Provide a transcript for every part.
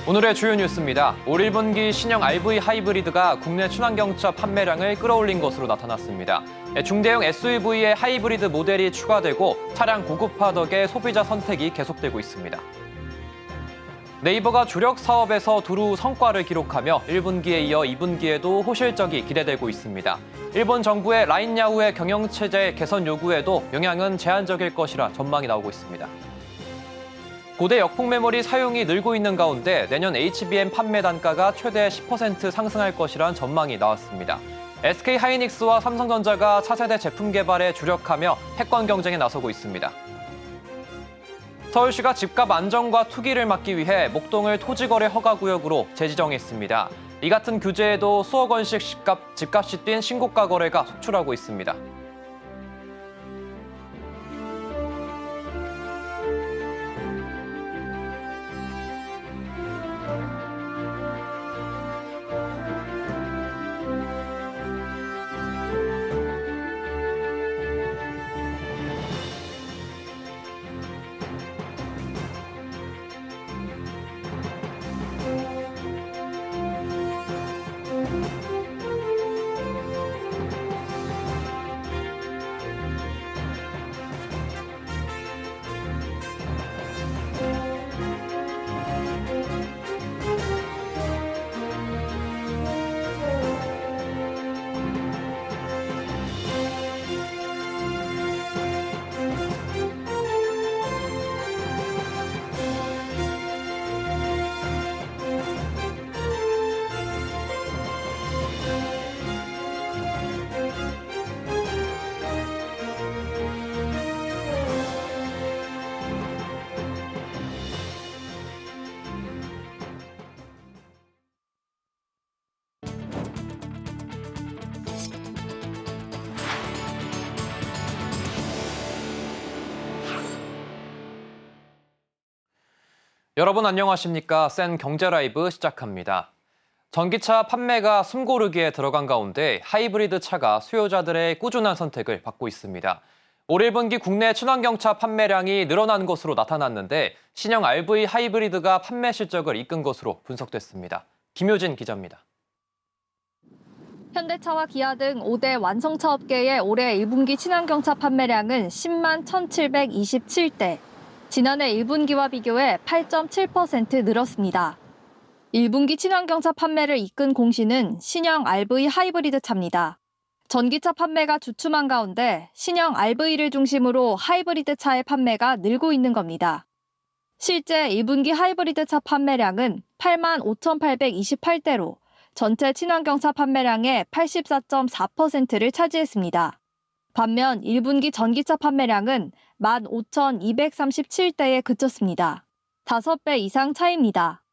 오늘의 주요 뉴스입니다. 올 1분기 신형 RV 하이브리드가 국내 친환경차 판매량을 끌어올린 것으로 나타났습니다. 중대형 SUV의 하이브리드 모델이 추가되고 차량 고급화 덕에 소비자 선택이 계속되고 있습니다. 네이버가 주력 사업에서 두루 성과를 기록하며 1분기에 이어 2분기에도 호실적이 기대되고 있습니다. 일본 정부의 라인 야후의 경영체제 개선 요구에도 영향은 제한적일 것이라 전망이 나오고 있습니다. 고대 역폭 메모리 사용이 늘고 있는 가운데 내년 HBM 판매 단가가 최대 10% 상승할 것이란 전망이 나왔습니다. SK하이닉스와 삼성전자가 차세대 제품 개발에 주력하며 패권 경쟁에 나서고 있습니다. 서울시가 집값 안정과 투기를 막기 위해 목동을 토지거래 허가구역으로 재지정했습니다. 이 같은 규제에도 수억 원씩 집값이 뛴 신고가 거래가 속출하고 있습니다. 여러분 안녕하십니까? 센 경제라이브 시작합니다. 전기차 판매가 숨고르기에 들어간 가운데 하이브리드 차가 수요자들의 꾸준한 선택을 받고 있습니다. 올 1분기 국내 친환경차 판매량이 늘어난 것으로 나타났는데 신형 RV 하이브리드가 판매 실적을 이끈 것으로 분석됐습니다. 김효진 기자입니다. 현대차와 기아 등 5대 완성차 업계의 올해 1분기 친환경차 판매량은 10만 1,727대. 지난해 1분기와 비교해 8.7% 늘었습니다. 1분기 친환경차 판매를 이끈 공시는 신형 RV 하이브리드 차입니다. 전기차 판매가 주춤한 가운데 신형 RV를 중심으로 하이브리드 차의 판매가 늘고 있는 겁니다. 실제 1분기 하이브리드 차 판매량은 8만 5,828대로 전체 친환경차 판매량의 84.4%를 차지했습니다. 반면 1분기 전기차 판매량은 15,237대에 그쳤습니다. 5배 이상 차이입니다.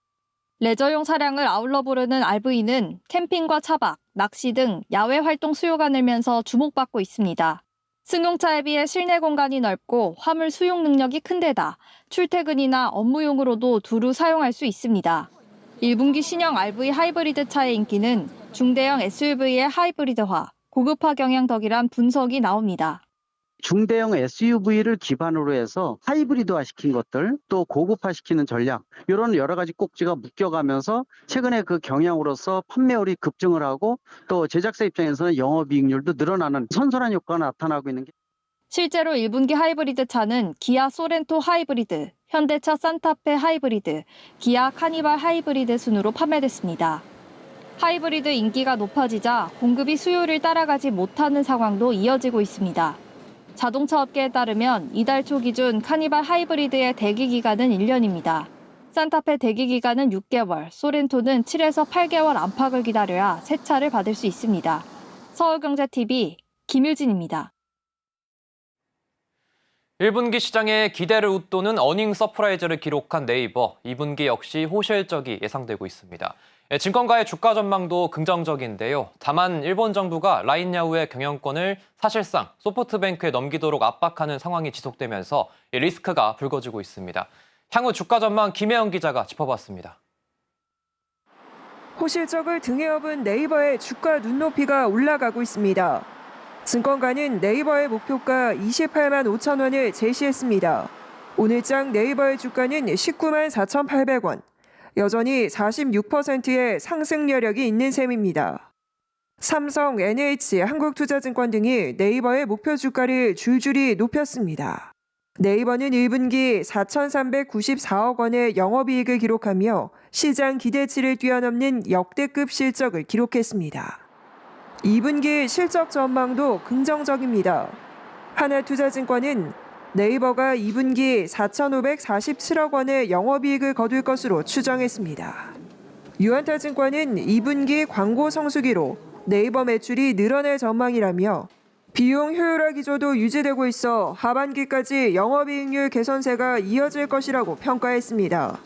레저용 차량을 아울러 부르는 RV는 캠핑과 차박, 낚시 등 야외 활동 수요가 늘면서 주목받고 있습니다. 승용차에 비해 실내 공간이 넓고 화물 수용 능력이 큰 데다 출퇴근이나 업무용으로도 두루 사용할 수 있습니다. 1분기 신형 RV 하이브리드 차의 인기는 중대형 SUV의 하이브리드화, 고급화 경향 덕이란 분석이 나옵니다. 중대형 SUV를 기반으로 해서 하이브리드화 시킨 것들, 또 고급화 시키는 전략, 이런 여러 가지 꼭지가 묶여가면서 최근에 그 경향으로서 판매율이 급증을 하고 또 제작사 입장에서는 영업이익률도 늘어나는 선선한 효과가 나타나고 있는 게 실제로 1분기 하이브리드 차는 기아 소렌토 하이브리드, 현대차 산타페 하이브리드, 기아 카니발 하이브리드 순으로 판매됐습니다. 하이브리드 인기가 높아지자 공급이 수요를 따라가지 못하는 상황도 이어지고 있습니다. 자동차 업계에 따르면 이달 초 기준 카니발 하이브리드의 대기 기간은 1년입니다. 산타페 대기 기간은 6개월, 소렌토는 7에서 8개월 안팎을 기다려야 새 차를 받을 수 있습니다. 서울경제TV 김유진입니다. 1분기 시장에 기대를 웃도는 어닝 서프라이즈를 기록한 네이버, 2분기 역시 호실적이 예상되고 있습니다. 증권가의 주가 전망도 긍정적인데요. 다만 일본 정부가 라인 야후의 경영권을 사실상 소프트뱅크에 넘기도록 압박하는 상황이 지속되면서 리스크가 불거지고 있습니다. 향후 주가 전망 김혜영 기자가 짚어봤습니다. 호실적을 등에 업은 네이버의 주가 눈높이가 올라가고 있습니다. 증권가는 네이버의 목표가 28만 5천 원을 제시했습니다. 오늘장 네이버의 주가는 19만 4,800원, 여전히 46%의 상승 여력이 있는 셈입니다. 삼성, NH, 한국투자증권 등이 네이버의 목표 주가를 줄줄이 높였습니다. 네이버는 1분기 4,394억 원의 영업이익을 기록하며 시장 기대치를 뛰어넘는 역대급 실적을 기록했습니다. 2분기 실적 전망도 긍정적입니다. 하나투자증권은 네이버가 2분기 4,547억 원의 영업이익을 거둘 것으로 추정했습니다. 유한타증권은 2분기 광고 성수기로 네이버 매출이 늘어날 전망이라며 비용 효율화 기조도 유지되고 있어 하반기까지 영업이익률 개선세가 이어질 것이라고 평가했습니다.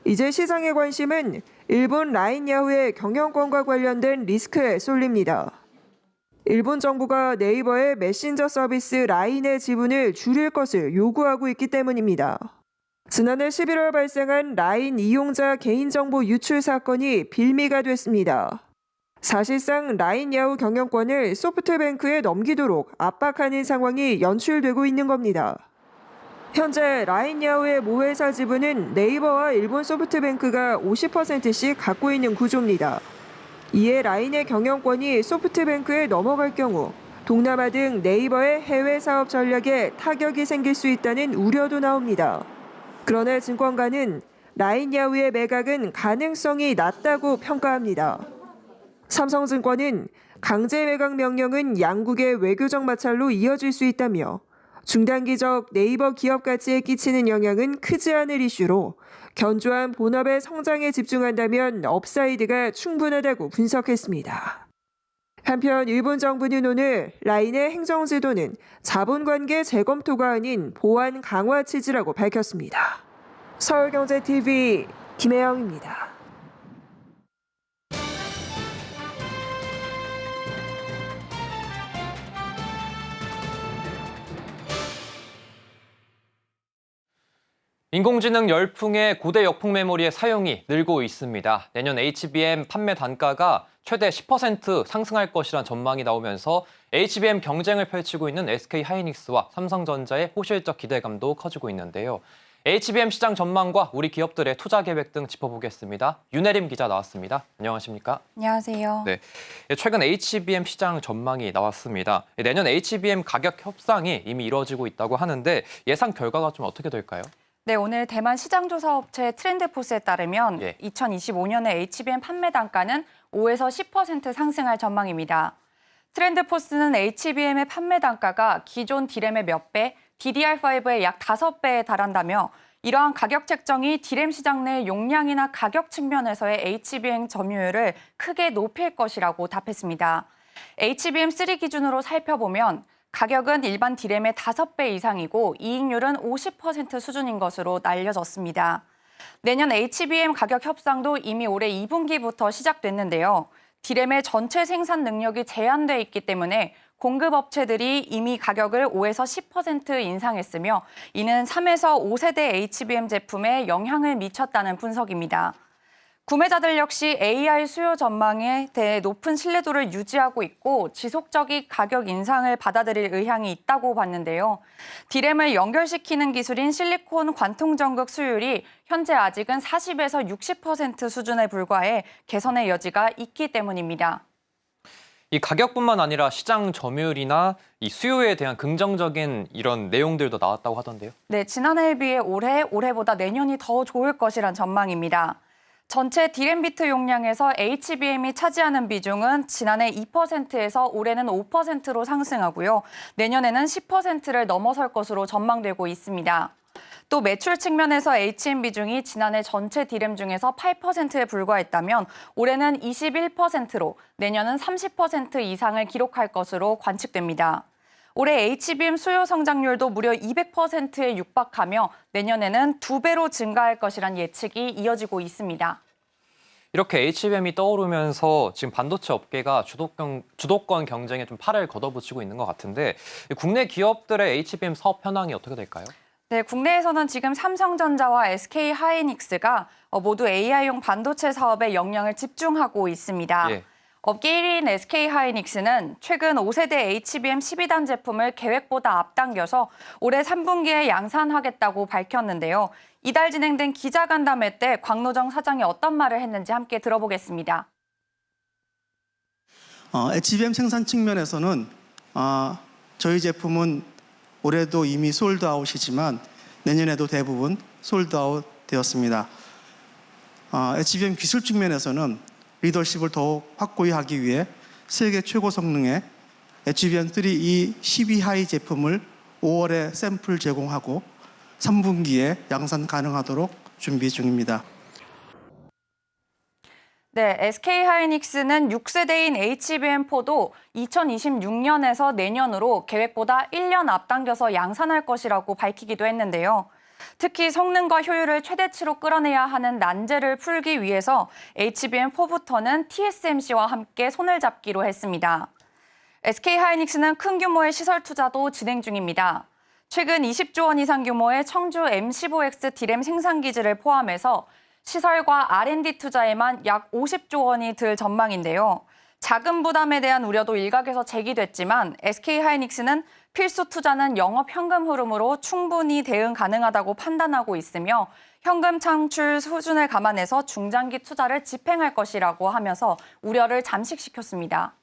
이제 시장의 관심은 일본 라인 야후의 경영권과 관련된 리스크에 쏠립니다. 일본 정부가 네이버의 메신저 서비스 라인의 지분을 줄일 것을 요구하고 있기 때문입니다. 지난해 11월 발생한 라인 이용자 개인정보 유출 사건이 빌미가 됐습니다. 사실상 라인 야후 경영권을 소프트뱅크에 넘기도록 압박하는 상황이 연출되고 있는 겁니다. 현재 라인 야후의 모회사 지분은 네이버와 일본 소프트뱅크가 50%씩 갖고 있는 구조입니다. 이에 라인의 경영권이 소프트뱅크에 넘어갈 경우 동남아 등 네이버의 해외 사업 전략에 타격이 생길 수 있다는 우려도 나옵니다. 그러나 증권가는 라인 야후의 매각은 가능성이 낮다고 평가합니다. 삼성증권은 강제 매각 명령은 양국의 외교적 마찰로 이어질 수 있다며 중단기적 네이버 기업 가치에 끼치는 영향은 크지 않을 이슈로 견조한 본업의 성장에 집중한다면 업사이드가 충분하다고 분석했습니다. 한편 일본 정부는 오늘 라인의 행정제도는 자본관계 재검토가 아닌 보안 강화 취지라고 밝혔습니다. 서울경제TV 김혜영입니다. 인공지능 열풍에 고대 역풍 메모리의 사용이 늘고 있습니다. 내년 HBM 판매 단가가 최대 10% 상승할 것이란 전망이 나오면서 HBM 경쟁을 펼치고 있는 SK하이닉스와 삼성전자의 호실적 기대감도 커지고 있는데요. HBM 시장 전망과 우리 기업들의 투자 계획 등 짚어보겠습니다. 윤혜림 기자 나왔습니다. 안녕하십니까? 안녕하세요. 네, 최근 HBM 시장 전망이 나왔습니다. 내년 HBM 가격 협상이 이미 이루어지고 있다고 하는데 예상 결과가 좀 어떻게 될까요? 네, 오늘 대만 시장조사업체 트렌드포스에 따르면 2025년에 HBM 판매 단가는 5에서 10% 상승할 전망입니다. 트렌드포스는 HBM의 판매 단가가 기존 D램의 몇 배, DDR5의 약 5배에 달한다며 이러한 가격 책정이 D램 시장 내 용량이나 가격 측면에서의 HBM 점유율을 크게 높일 것이라고 답했습니다. HBM3 기준으로 살펴보면 가격은 일반 D램의 5배 이상이고 이익률은 50% 수준인 것으로 알려졌습니다. 내년 HBM 가격 협상도 이미 올해 2분기부터 시작됐는데요. D램의 전체 생산 능력이 제한돼 있기 때문에 공급업체들이 이미 가격을 5에서 10% 인상했으며 이는 3에서 5세대 HBM 제품에 영향을 미쳤다는 분석입니다. 구매자들 역시 AI 수요 전망에 대해 높은 신뢰도를 유지하고 있고 지속적인 가격 인상을 받아들일 의향이 있다고 봤는데요. D램을 연결시키는 기술인 실리콘 관통 전극 수율이 현재 아직은 40에서 60% 수준에 불과해 개선의 여지가 있기 때문입니다. 이 가격뿐만 아니라 시장 점유율이나 이 수요에 대한 긍정적인 이런 내용들도 나왔다고 하던데요. 네, 지난해에 비해 올해보다 내년이 더 좋을 것이란 전망입니다. 전체 D램 비트 용량에서 HBM이 차지하는 비중은 지난해 2%에서 올해는 5%로 상승하고요. 내년에는 10%를 넘어설 것으로 전망되고 있습니다. 또 매출 측면에서 HBM 비중이 지난해 전체 D램 중에서 8%에 불과했다면 올해는 21%로 내년은 30% 이상을 기록할 것으로 관측됩니다. 올해 HBM 수요 성장률도 무려 200%에 육박하며 내년에는 2배로 증가할 것이란 예측이 이어지고 있습니다. 이렇게 HBM이 떠오르면서 지금 반도체 업계가 주도권 경쟁에 좀 팔을 걷어붙이고 있는 것 같은데 국내 기업들의 HBM 사업 현황이 어떻게 될까요? 네, 국내에서는 지금 삼성전자와 SK하이닉스가 모두 AI용 반도체 사업에 역량을 집중하고 있습니다. 업계 1위인 SK하이닉스는 최근 5세대 HBM 12단 제품을 계획보다 앞당겨서 올해 3분기에 양산하겠다고 밝혔는데요. 이달 진행된 기자간담회 때 광노정 사장이 어떤 말을 했는지 함께 들어보겠습니다. HBM 생산 측면에서는 저희 제품은 올해도 이미 솔드아웃이지만 내년에도 대부분 솔드아웃 되었습니다. HBM 기술 측면에서는 리더십을 더욱 확고히 하기 위해 세계 최고 성능의 HBM3E 12하이 제품을 5월에 샘플 제공하고 3분기에 양산 가능하도록 준비 중입니다. 네, SK하이닉스는 6세대인 HBM4도 2026년에서 내년으로 계획보다 1년 앞당겨서 양산할 것이라고 밝히기도 했는데요. 특히 성능과 효율을 최대치로 끌어내야 하는 난제를 풀기 위해서 HBM4부터는 TSMC와 함께 손을 잡기로 했습니다. SK하이닉스는 큰 규모의 시설 투자도 진행 중입니다. 최근 20조 원 이상 규모의 청주 M15X D램 생산 기지를 포함해서 시설과 R&D 투자에만 약 50조 원이 들 전망인데요. 자금 부담에 대한 우려도 일각에서 제기됐지만 SK하이닉스는 필수 투자는 영업 현금 흐름으로 충분히 대응 가능하다고 판단하고 있으며 현금 창출 수준을 감안해서 중장기 투자를 집행할 것이라고 하면서 우려를 잠식시켰습니다.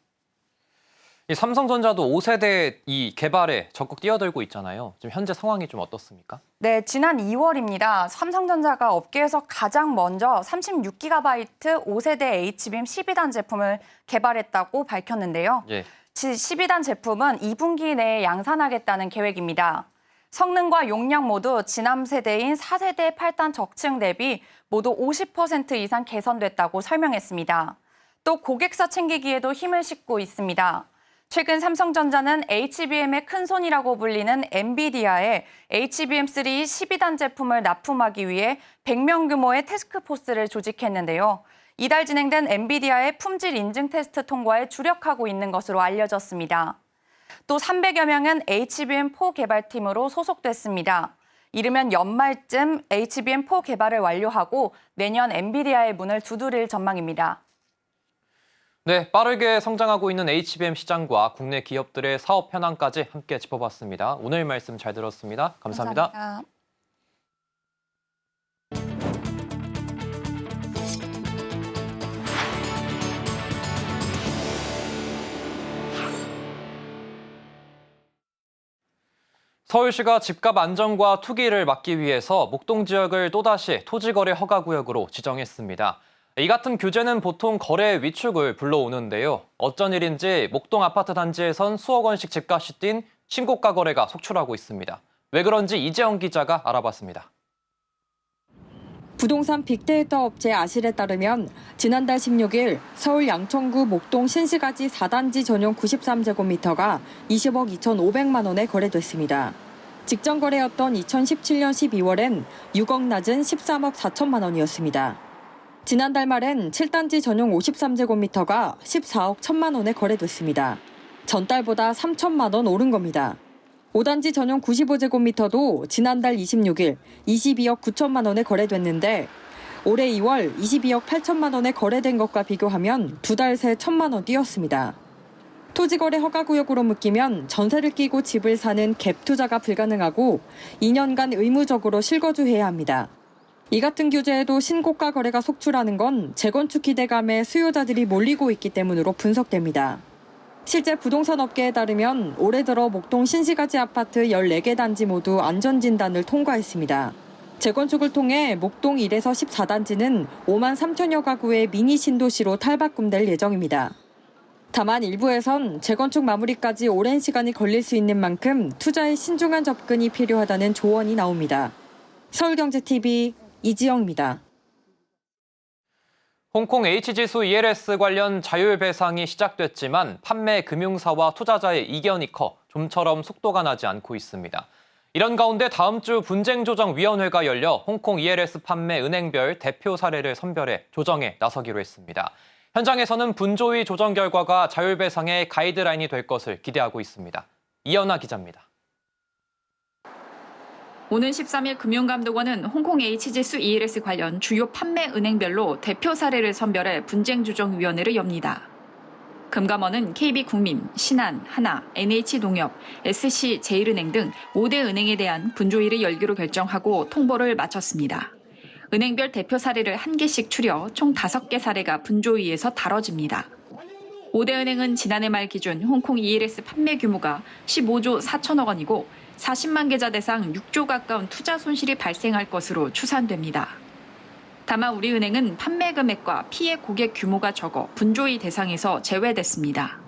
이 삼성전자도 5세대 이 개발에 적극 뛰어들고 있잖아요. 지금 현재 상황이 좀 어떻습니까? 네, 지난 2월입니다. 삼성전자가 업계에서 가장 먼저 36GB 5세대 HBM 12단 제품을 개발했다고 밝혔는데요. 예. 12단 제품은 2분기 내에 양산하겠다는 계획입니다. 성능과 용량 모두 지난 세대인 4세대 8단 적층 대비 모두 50% 이상 개선됐다고 설명했습니다. 또 고객사 챙기기에도 힘을 싣고 있습니다. 최근 삼성전자는 HBM의 큰손이라고 불리는 엔비디아에 HBM3 12단 제품을 납품하기 위해 100명 규모의 태스크포스를 조직했는데요. 이달 진행된 엔비디아의 품질 인증 테스트 통과에 주력하고 있는 것으로 알려졌습니다. 또 300여 명은 HBM4 개발팀으로 소속됐습니다. 이르면 연말쯤 HBM4 개발을 완료하고 내년 엔비디아의 문을 두드릴 전망입니다. 네, 빠르게 성장하고 있는 HBM 시장과 국내 기업들의 사업 현황까지 함께 짚어봤습니다. 오늘 말씀 잘 들었습니다. 감사합니다. 감사합니다. 서울시가 집값 안정과 투기를 막기 위해서 목동 지역을 또다시 토지거래 허가구역으로 지정했습니다. 이 같은 규제는 보통 거래 위축을 불러오는데요. 어쩐 일인지 목동 아파트 단지에선 수억 원씩 집값이 뛴 신고가 거래가 속출하고 있습니다. 왜 그런지 이재영 기자가 알아봤습니다. 부동산 빅데이터 업체 아실에 따르면 지난달 16일 서울 양천구 목동 신시가지 4단지 전용 93제곱미터가 20억 2,500만 원에 거래됐습니다. 직전 거래였던 2017년 12월엔 6억 낮은 13억 4천만 원이었습니다. 지난달 말엔 7단지 전용 53제곱미터가 14억 1천만 원에 거래됐습니다. 전달보다 3천만 원 오른 겁니다. 5단지 전용 95제곱미터도 지난달 26일 22억 9천만 원에 거래됐는데 올해 2월 22억 8천만 원에 거래된 것과 비교하면 두 달 새 1천만 원 뛰었습니다. 토지거래 허가구역으로 묶이면 전세를 끼고 집을 사는 갭 투자가 불가능하고 2년간 의무적으로 실거주해야 합니다. 이 같은 규제에도 신고가 거래가 속출하는 건 재건축 기대감에 수요자들이 몰리고 있기 때문으로 분석됩니다. 실제 부동산 업계에 따르면 올해 들어 목동 신시가지 아파트 14개 단지 모두 안전진단을 통과했습니다. 재건축을 통해 목동 1에서 14단지는 5만 3천여 가구의 미니 신도시로 탈바꿈될 예정입니다. 다만 일부에선 재건축 마무리까지 오랜 시간이 걸릴 수 있는 만큼 투자에 신중한 접근이 필요하다는 조언이 나옵니다. 서울경제TV 이지영입니다. 홍콩 H지수 ELS 관련 자율 배상이 시작됐지만 판매 금융사와 투자자의 이견이 커 좀처럼 속도가 나지 않고 있습니다. 이런 가운데 다음 주 분쟁조정위원회가 열려 홍콩 ELS 판매 은행별 대표 사례를 선별해 조정에 나서기로 했습니다. 현장에서는 분조위 조정 결과가 자율 배상의 가이드라인이 될 것을 기대하고 있습니다. 이연아 기자입니다. 오는 13일 금융감독원은 홍콩 H지수 ELS 관련 주요 판매 은행별로 대표 사례를 선별해 분쟁조정위원회를 엽니다. 금감원은 KB국민, 신한, 하나, NH농협, SC제일은행 등 5대 은행에 대한 분조위를 열기로 결정하고 통보를 마쳤습니다. 은행별 대표 사례를 1개씩 추려 총 5개 사례가 분조위에서 다뤄집니다. 5대 은행은 지난해 말 기준 홍콩 ELS 판매 규모가 15조 4천억 원이고 40만 계좌 대상 6조 가까운 투자 손실이 발생할 것으로 추산됩니다. 다만 우리은행은 판매 금액과 피해 고객 규모가 적어 분조위 대상에서 제외됐습니다.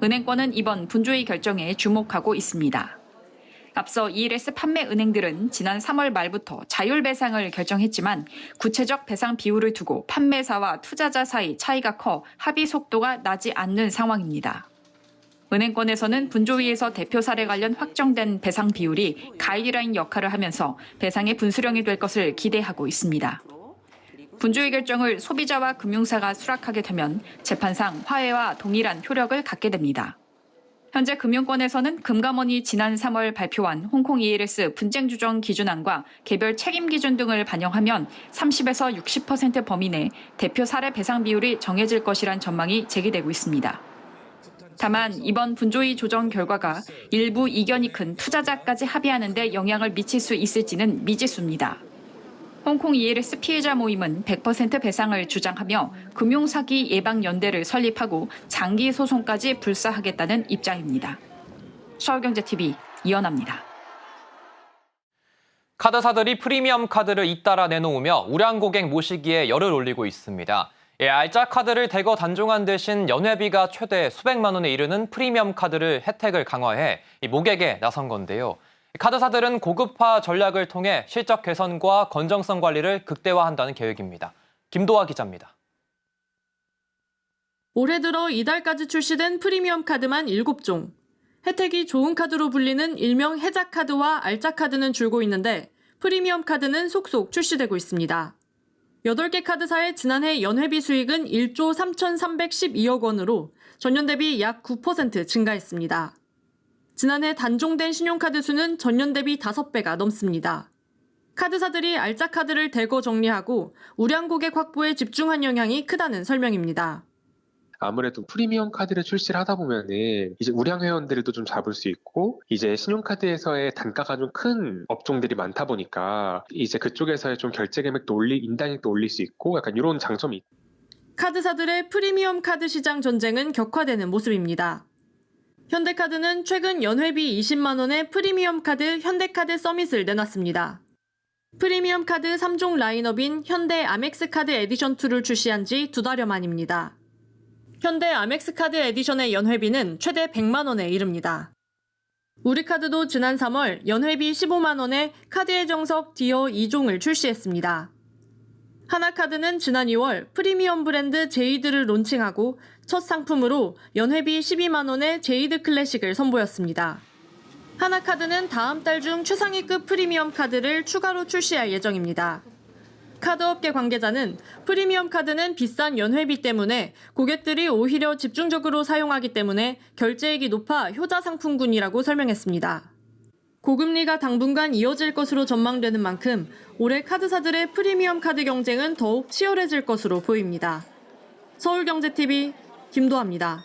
은행권은 이번 분조위 결정에 주목하고 있습니다. 앞서 ELS 판매 은행들은 지난 3월 말부터 자율 배상을 결정했지만 구체적 배상 비율을 두고 판매사와 투자자 사이 차이가 커 합의 속도가 나지 않는 상황입니다. 은행권에서는 분조위에서 대표 사례 관련 확정된 배상 비율이 가이드라인 역할을 하면서 배상의 분수령이 될 것을 기대하고 있습니다. 분조위 결정을 소비자와 금융사가 수락하게 되면 재판상 화해와 동일한 효력을 갖게 됩니다. 현재 금융권에서는 금감원이 지난 3월 발표한 홍콩 ELS 분쟁 조정 기준안과 개별 책임 기준 등을 반영하면 30에서 60% 범위 내 대표 사례 배상 비율이 정해질 것이란 전망이 제기되고 있습니다. 다만 이번 분조위 조정 결과가 일부 이견이 큰 투자자까지 합의하는 데 영향을 미칠 수 있을지는 미지수입니다. 홍콩 ELS 피해자 모임은 100% 배상을 주장하며 금융사기 예방연대를 설립하고 장기 소송까지 불사하겠다는 입장입니다. 서울경제TV 이연아입니다. 카드사들이 프리미엄 카드를 잇따라 내놓으며 우량 고객 모시기에 열을 올리고 있습니다. 알짜 카드를 대거 단종한 대신 연회비가 최대 수백만 원에 이르는 프리미엄 카드를 혜택을 강화해 모객에 나선 건데요. 카드사들은 고급화 전략을 통해 실적 개선과 건정성 관리를 극대화한다는 계획입니다. 김도하 기자입니다. 올해 들어 이달까지 출시된 프리미엄 카드만 7종. 혜택이 좋은 카드로 불리는 일명 혜자 카드와 알짜 카드는 줄고 있는데 프리미엄 카드는 속속 출시되고 있습니다. 8개 카드사의 지난해 연회비 수익은 1조 3,312억 원으로 전년 대비 약 9% 증가했습니다. 지난해 단종된 신용카드 수는 전년 대비 5배가 넘습니다. 카드사들이 알짜 카드를 대거 정리하고 우량 고객 확보에 집중한 영향이 크다는 설명입니다. 아무래도 프리미엄 카드를 출시를 하다 보면은 이제 우량 회원들도 좀 잡을 수 있고 이제 신용카드에서의 단가가 좀 큰 업종들이 많다 보니까 이제 그쪽에서의 좀 결제 금액도 인당액도 올릴 수 있고 약간 이런 장점이 있습니다. 카드사들의 프리미엄 카드 시장 전쟁은 격화되는 모습입니다. 현대카드는 최근 연회비 20만 원의 프리미엄 카드 현대카드 서밋을 내놨습니다. 프리미엄 카드 3종 라인업인 현대 아멕스 카드 에디션 2를 출시한 지 2달여 만입니다. 현대 아멕스 카드 에디션의 연회비는 최대 100만 원에 이릅니다. 우리카드도 지난 3월 연회비 15만 원에 카드의 정석 디어 2종을 출시했습니다. 하나카드는 지난 2월 프리미엄 브랜드 제이드를 론칭하고 첫 상품으로 연회비 12만 원의 제이드 클래식을 선보였습니다. 하나카드는 다음 달 중 최상위급 프리미엄 카드를 추가로 출시할 예정입니다. 카드업계 관계자는 프리미엄 카드는 비싼 연회비 때문에 고객들이 오히려 집중적으로 사용하기 때문에 결제액이 높아 효자 상품군이라고 설명했습니다. 고금리가 당분간 이어질 것으로 전망되는 만큼 올해 카드사들의 프리미엄 카드 경쟁은 더욱 치열해질 것으로 보입니다. 서울경제TV 김도하입니다.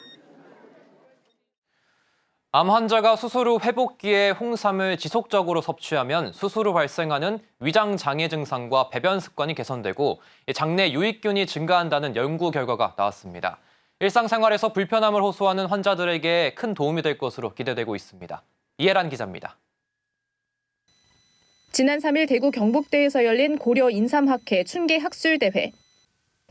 암 환자가 수술 후 회복기에 홍삼을 지속적으로 섭취하면 수술 후 발생하는 위장 장애 증상과 배변 습관이 개선되고 장내 유익균이 증가한다는 연구 결과가 나왔습니다. 일상생활에서 불편함을 호소하는 환자들에게 큰 도움이 될 것으로 기대되고 있습니다. 이혜란 기자입니다. 지난 3일 대구 경북대에서 열린 고려 인삼학회 춘계 학술대회.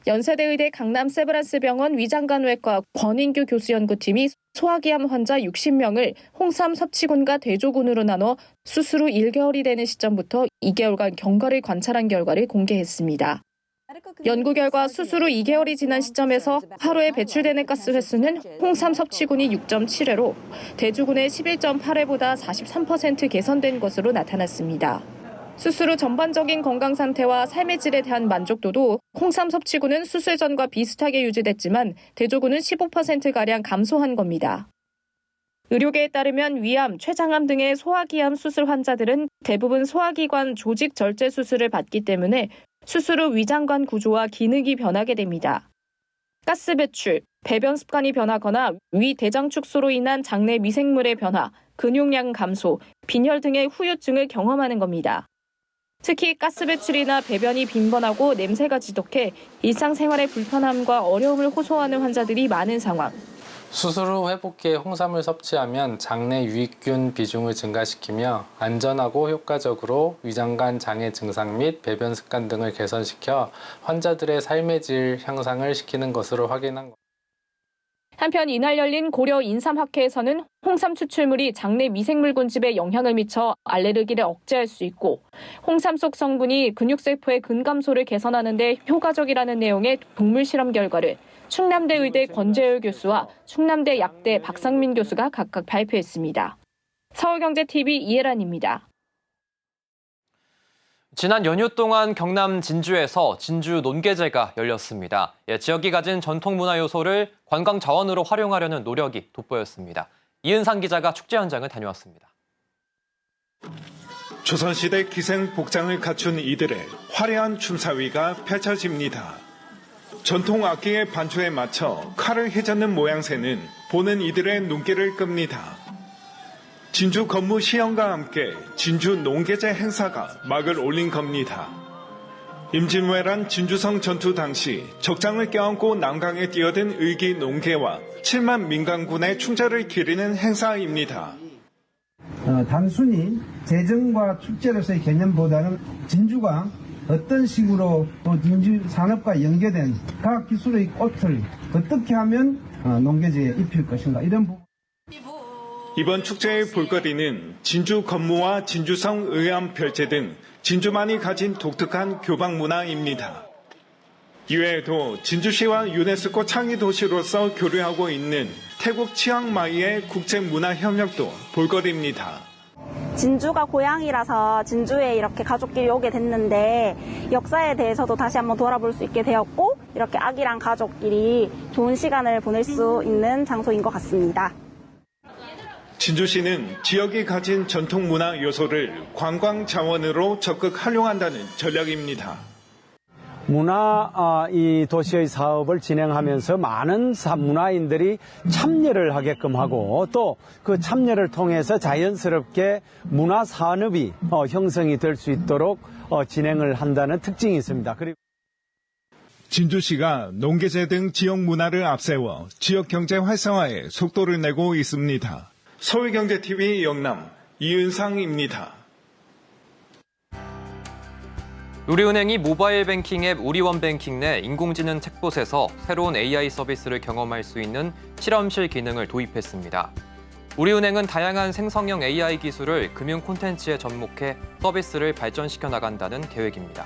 연세대의대 강남 세브란스병원 위장간외과 권인규 교수 연구팀이 소화기암 환자 60명을 홍삼 섭취군과 대조군으로 나눠 수술 후 1개월이 되는 시점부터 2개월간 경과를 관찰한 결과를 공개했습니다. 연구 결과 수술 후 2개월이 지난 시점에서 하루에 배출되는 가스 횟수는 홍삼 섭취군이 6.7회로 대조군의 11.8회보다 43% 개선된 것으로 나타났습니다. 수술 후 전반적인 건강 상태와 삶의 질에 대한 만족도도 홍삼 섭취군은 수술 전과 비슷하게 유지됐지만 대조군은 15%가량 감소한 겁니다. 의료계에 따르면 위암, 췌장암 등의 소화기암 수술 환자들은 대부분 소화기관 조직 절제 수술을 받기 때문에 수술 후 위장관 구조와 기능이 변하게 됩니다. 가스 배출, 배변 습관이 변하거나 위 대장 축소로 인한 장내 미생물의 변화, 근육량 감소, 빈혈 등의 후유증을 경험하는 겁니다. 특히 가스 배출이나 배변이 빈번하고 냄새가 지독해 일상생활의 불편함과 어려움을 호소하는 환자들이 많은 상황. 수술 후 회복기에 홍삼을 섭취하면 장내 유익균 비중을 증가시키며 안전하고 효과적으로 위장관 장애 증상 및 배변 습관 등을 개선시켜 환자들의 삶의 질 향상을 시키는 것으로 확인한 것. 한편 이날 열린 고려 인삼학회에서는 홍삼 추출물이 장내 미생물 군집에 영향을 미쳐 알레르기를 억제할 수 있고 홍삼 속 성분이 근육세포의 근감소를 개선하는 데 효과적이라는 내용의 동물 실험 결과를 충남대 의대 권재열 교수와 충남대 약대 박상민 교수가 각각 발표했습니다. 서울경제TV 이혜란입니다. 지난 연휴 동안 경남 진주에서 진주 논개제가 열렸습니다. 지역이 가진 전통 문화 요소를 관광 자원으로 활용하려는 노력이 돋보였습니다. 이은상 기자가 축제 현장을 다녀왔습니다. 조선시대 기생 복장을 갖춘 이들의 화려한 춤사위가 펼쳐집니다. 전통 악기의 반주에 맞춰 칼을 휘젓는 모양새는 보는 이들의 눈길을 끕니다. 진주 건무 시연과 함께 진주 농개제 행사가 막을 올린 겁니다. 임진왜란 진주성 전투 당시 적장을 껴안고 남강에 뛰어든 의기 농개와 7만 민간군의 충절을 기리는 행사입니다. 단순히 재정과 축제로서의 개념보다는 진주가 어떤 식으로 또 진주 산업과 연계된 과학기술의 꽃을 어떻게 하면 농개제에 입힐 것인가 이런 부분. 이번 축제의 볼거리는 진주 건무와 진주성 의암 별제 등 진주만이 가진 독특한 교방 문화입니다. 이외에도 진주시와 유네스코 창의 도시로서 교류하고 있는 태국 치앙마이의 국제문화협력도 볼거리입니다. 진주가 고향이라서 진주에 이렇게 가족끼리 오게 됐는데 역사에 대해서도 다시 한번 돌아볼 수 있게 되었고 이렇게 아기랑 가족끼리 좋은 시간을 보낼 수 있는 장소인 것 같습니다. 진주시는 지역이 가진 전통 문화 요소를 관광 자원으로 적극 활용한다는 전략입니다. 문화 이 도시의 사업을 진행하면서 많은 문화인들이 참여를 하게끔 하고 또 그 참여를 통해서 자연스럽게 문화 산업이 형성이 될 수 있도록 진행을 한다는 특징이 있습니다. 그리고 진주시가 농개제 등 지역 문화를 앞세워 지역 경제 활성화에 속도를 내고 있습니다. 서울경제TV 영남 이은상입니다. 우리은행이 모바일 뱅킹 앱 우리원뱅킹 내 인공지능 챗봇에서 새로운 AI 서비스를 경험할 수 있는 실험실 기능을 도입했습니다. 우리은행은 다양한 생성형 AI 기술을 금융 콘텐츠에 접목해 서비스를 발전시켜 나간다는 계획입니다.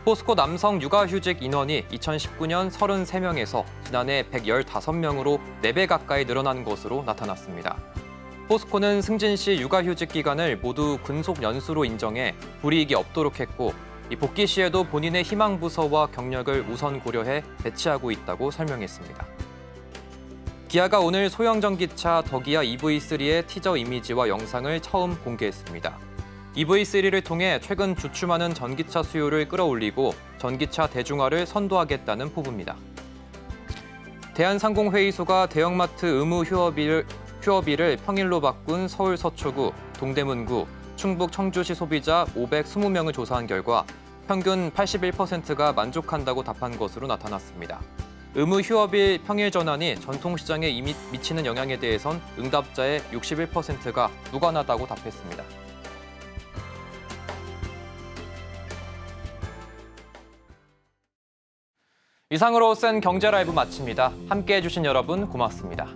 포스코 남성 육아휴직 인원이 2019년 33명에서 지난해 115명으로 4배 가까이 늘어난 것으로 나타났습니다. 포스코는 승진 시 육아휴직 기간을 모두 근속 연수로 인정해 불이익이 없도록 했고 복귀 시에도 본인의 희망 부서와 경력을 우선 고려해 배치하고 있다고 설명했습니다. 기아가 오늘 소형 전기차 더기아 EV3의 티저 이미지와 영상을 처음 공개했습니다. EV3를 통해 최근 주춤하는 전기차 수요를 끌어올리고 전기차 대중화를 선도하겠다는 포부입니다. 대한상공회의소가 대형마트 의무 휴업일을 평일로 바꾼 서울 서초구, 동대문구, 충북 청주시 소비자 520명을 조사한 결과 평균 81%가 만족한다고 답한 것으로 나타났습니다. 의무 휴업일 평일 전환이 전통시장에 미치는 영향에 대해선 응답자의 61%가 무관하다고 답했습니다. 이상으로 센 경제 라이브 마칩니다. 함께해 주신 여러분 고맙습니다.